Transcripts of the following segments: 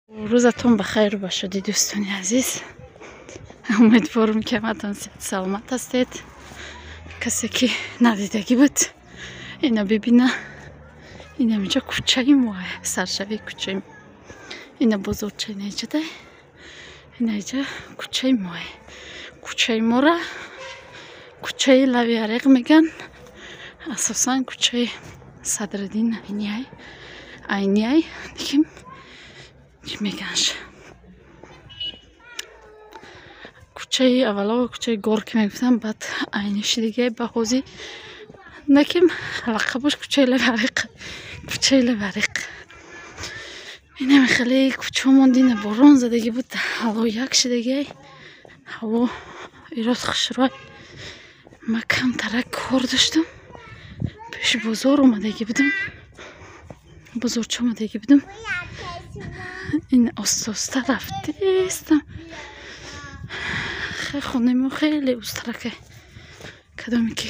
روزتون بخیر باشد دوستان عزیز. امیدوارم که همتون سلامت هستید. کسی که ندیدگی بود اینا ببینه. این اینجا کوچه ما، سرشوی کوچه ما. اینا بزرگچه نیجده. این اینجا کوچه ما. کوچه ما را کوچه لویارق میگن. اساسا کوچه صدرالدین عینی دیگه چی میگنش. کوچه اولا کوچه گورک میگفتن، بعد عینیش دیگه به خوزی نکیم لقبش کوچه لبریق. اینم خیلی کوچه موندین بارون زدگی بود. هوا یکش دیگه هوا ایراد خشروی. من کم ترک کار داشتم، پیش بازار اومدگی بودم، بازارچه اومدگی بودم. این آسته رفتیستم. خیلی خونه ما خیلی استرکه کدامی که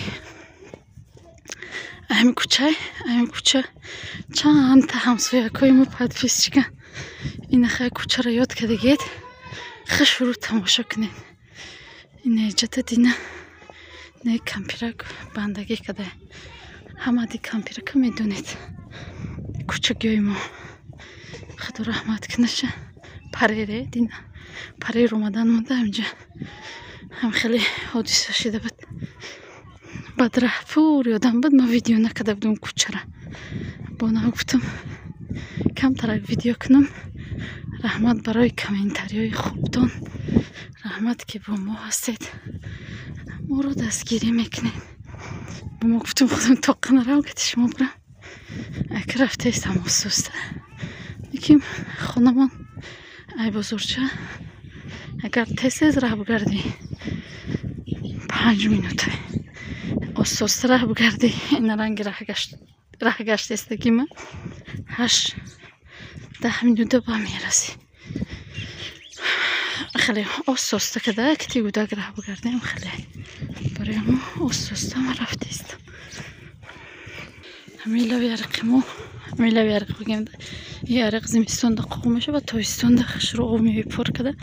همین کوچه چند تا همسایه که ما پدفیس چکن. این خیلی کوچه را یاد کردگید خیلی شروع تماشا کنید. این ایجاده دینه نه کمپیرک بندگی کده. همه دی کمپیرک میدونید. کوچگی ما خدا رحمت کنشه. پریره دینه پریر اومدن مونده اینجا. هم خیلی حادثه شده بود. بعد پور یادم بود. ما ویدیو نکرده بودم کوچه را. با نگفتم کم ترک ویدیو کنم. رحمت برای کامنتاری خوبتون. رحمت که با ما هستید، ما رو دستگیری میکنید. با ما گفتم خودم توقع نرم که شما برم. اگر رفته ایستم سوسته یکیم خونه من ای بزرگچه. اگر تیز راه بگردی 5 مینوته سوسته راه بگردی. این رنگ راه گشت استگی من 8-10 مینوته با میرسی. خیلی سوسته کده کتی بوده اگر راه بگردیم. خیلی برای ما سوسته ما رفته است. همیلا بیارق ما همیلا بیارق بگیم یه عرق زمستون دا قوم میشه و تابستون دا خشرو او میوه پر کده.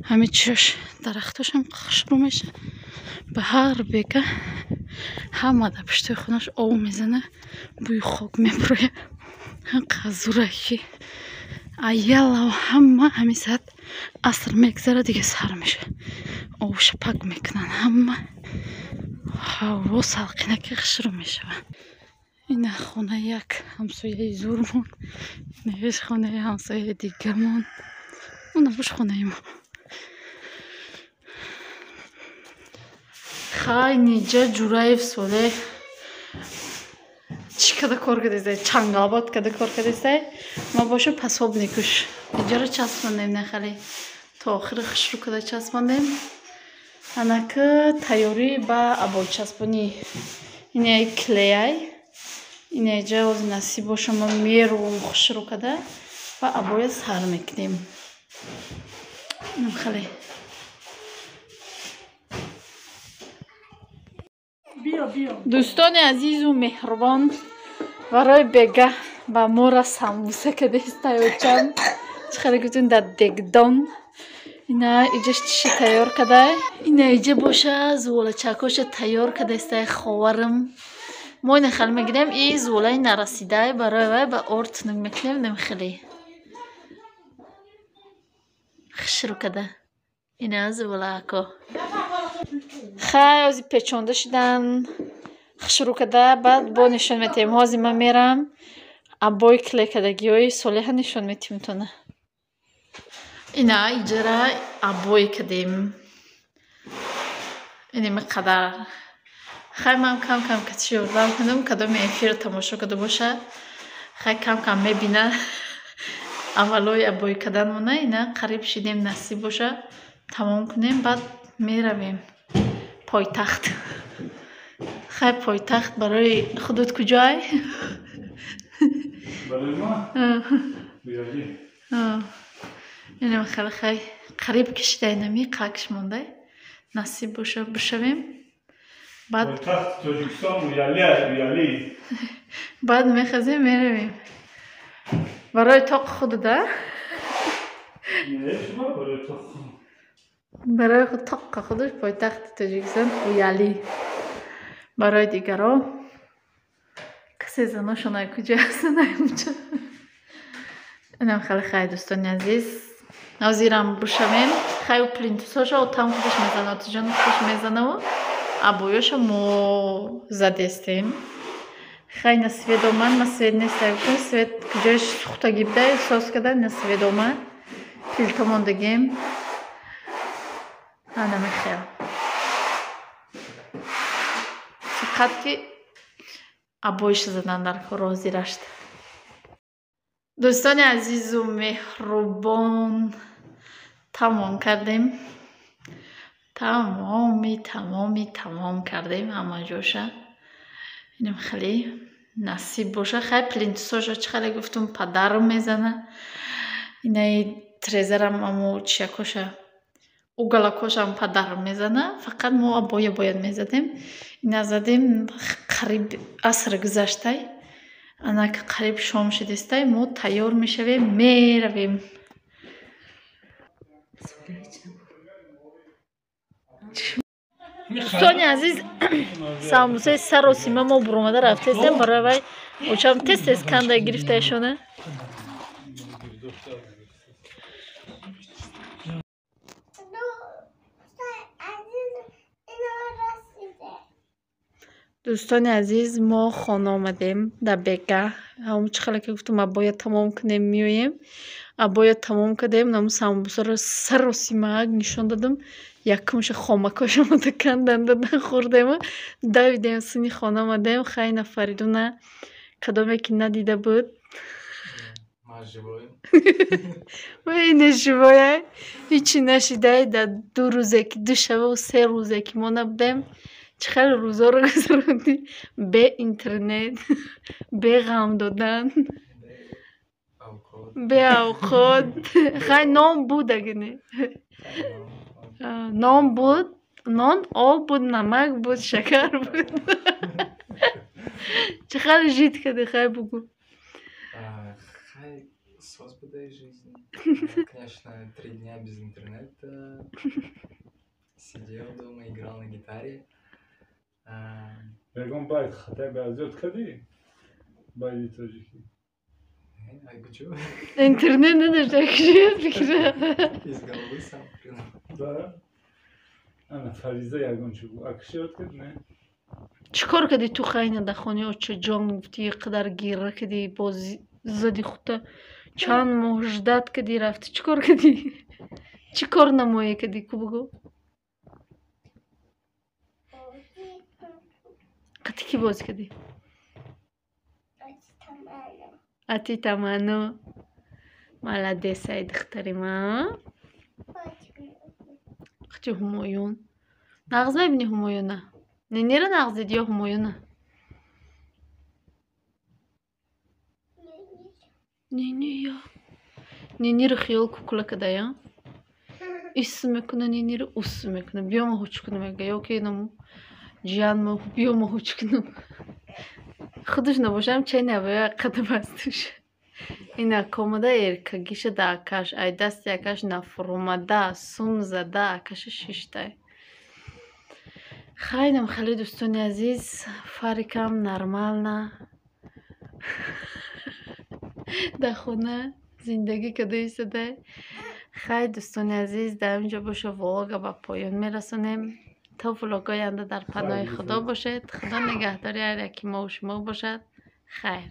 همه چیش درختاش هم خشرو میشه. بهار بیگه همه دا پشت خونش او میزنه، بوی خاک میبروه. هم قزورکی ایالا و همه ساعت عصر میگذره دیگه سر میشه. او شپک میکنن همه هوا سلقینه که خشرو میشه. این خونه یک همسایه زورمون، نویش خونه همسایه دیگرمون، اون نویش خونه ما. خیلی نیجا جورایف سوله چی کده کار کردیسته؟ چنگابات کده کار کردیسته؟ ما باشه پساب نیکوش اینجا رو چسباندیم. نه خیلی تا آخر خشرو کده چسباندیم. انا که تیاری با ابای چسبانی اینه کلیه. این اینجا از نصیب باشه ما میرو خشرو کده و ابای سر میکنیم. خیلی دوستان عزیز و مهربان برای بگه با ما را سموسه کده استایوچم خیلی گفتون در دگدان. اینا ایجاش چی تیار کده. این ایجا باشه زوله چکاش تیار کده استای خوارم. ما این خیلی میگیریم این زوله نرسیده برای وی به ارت نمیکنیم. نمی خیلی خشرو کده. این از زوله اکا خیلی ازی پیچونده شدن خشرو کده. بعد با نشون میتیم هازی من میرم ابای کلی کدگی های صلیح نشون میتیم تونه. اینا ایجا ابای کدیم. اینی مقدر خیلی من کم کتشی اردم کنم کدام افیر تماشا کده باشه. خیلی کم میبینه اولای ابای کدن مونه. اینا قریب شدیم نصیب باشه تمام کنیم. بعد میرویم پایتخت. خیلی پایتخت برای خودت کجای؟ برای ما؟ بیادی اینم خیلی قریب کشیده. اینمی قاکش مونده نصیب باشه بشویم. بعد پایتخت تاجیکستان ویالی بعد میخوازیم میرویم برای تاق خود ده Ne şuna böyle çok. برای خود تاق خودش پایتخت تاجیکستان اویالی برای دیگران کسی زناشون های کجا هستن همونجا. اینم خیلی خیلی دوستانی عزیز نازیرم بشمیم خیلی پلینتوساشا و تام خودش میزنه و تجان خودش میزنه و обоёша мо задестем хайна сведоман ма свет нестагим свет куҷоиш сухтагӣ буда эҳсос карда на сведоман пилтамондагим анамехел фақат ки обоёша задан дар рози рашт. дӯстони азизу меҳрубон тамом кардем. тамом кардем ҳама ҷоша. инам хеле насиб боша. хай плинтусоша чӣ хеле гуфтум падарам мезана. инаи трезерам амо чиякоша угалакошам падарам мезана. фақат мо обоя бояд мезадем. ина задем қариб аср гузаштай. ана ки қариб шом шидистай мо тайёр мешавем меравем. دوستانی عزیز ساموسه سراسیمه ما برآمده رفتیم برای وی اوچم تست کنده گرفته شونه. دوستان عزیز ما خانه آمدیم در بگه همون چخلا که گفتم باید تمام کنیم میویم باید تمام کردیم نام ساموسه رو سراسیمه نشان دادم. якумш хомакошамо канданд дадан хӯрдем давидем сини хона омадем хай нафаридуна кадоме ки надида буд ина живоя ҳичи нашидай дар ду рӯзе ки ду шабаву се рӯзе ки мо набудем чӣ хеле рӯзоро гузарондӣ бе интернет бе ғам додан бе авқот хай ном буд агне نان بود نان آب بود نمک بود شکر بود چه خیلی جید کردی خیلی بگو خیلی ساز بوده жизнь конечно 3 дня без интернета сидел дома играл на гитаре بگم باید خطای بازیت کردی باید تاجیکی интернет نداشته کشید بکره из головы сам да ана фариза ягон чугу акшиот кад не чикор кади ту хайна да хони оча ҷон гуфти қадар гира кади боз зади худта чанд моҳ ждат кади рафти чикор кади чӣ кор намоя кади ку бугу қати ки боз кади ати таману молодец ай духтарима хачи ҳумоюн нағз мебини ҳумоюна нинира нағзид ё ҳумоюна ниния ниниро хиёл кукула кадая исм мекуна ниниро усм мекуна биёма ҳуч кунам ага ё ки инаму ҷиянма биёма ҳуч кунам худуш набошам чай набоя қадабастуш ина комада эркагиша да акаш ай дасти акаш нафурмада сум зада акаша шиштай хайнам хеле дӯстони азиз фарикам нормална дар хона зиндагӣ када истодай хай дӯстони азиз дар инҷо боша влога ба поён мерасонем то влогои анда дар паноҳи худо бошед худо нигаҳдори ҳар яки мо шумо бошад хайр.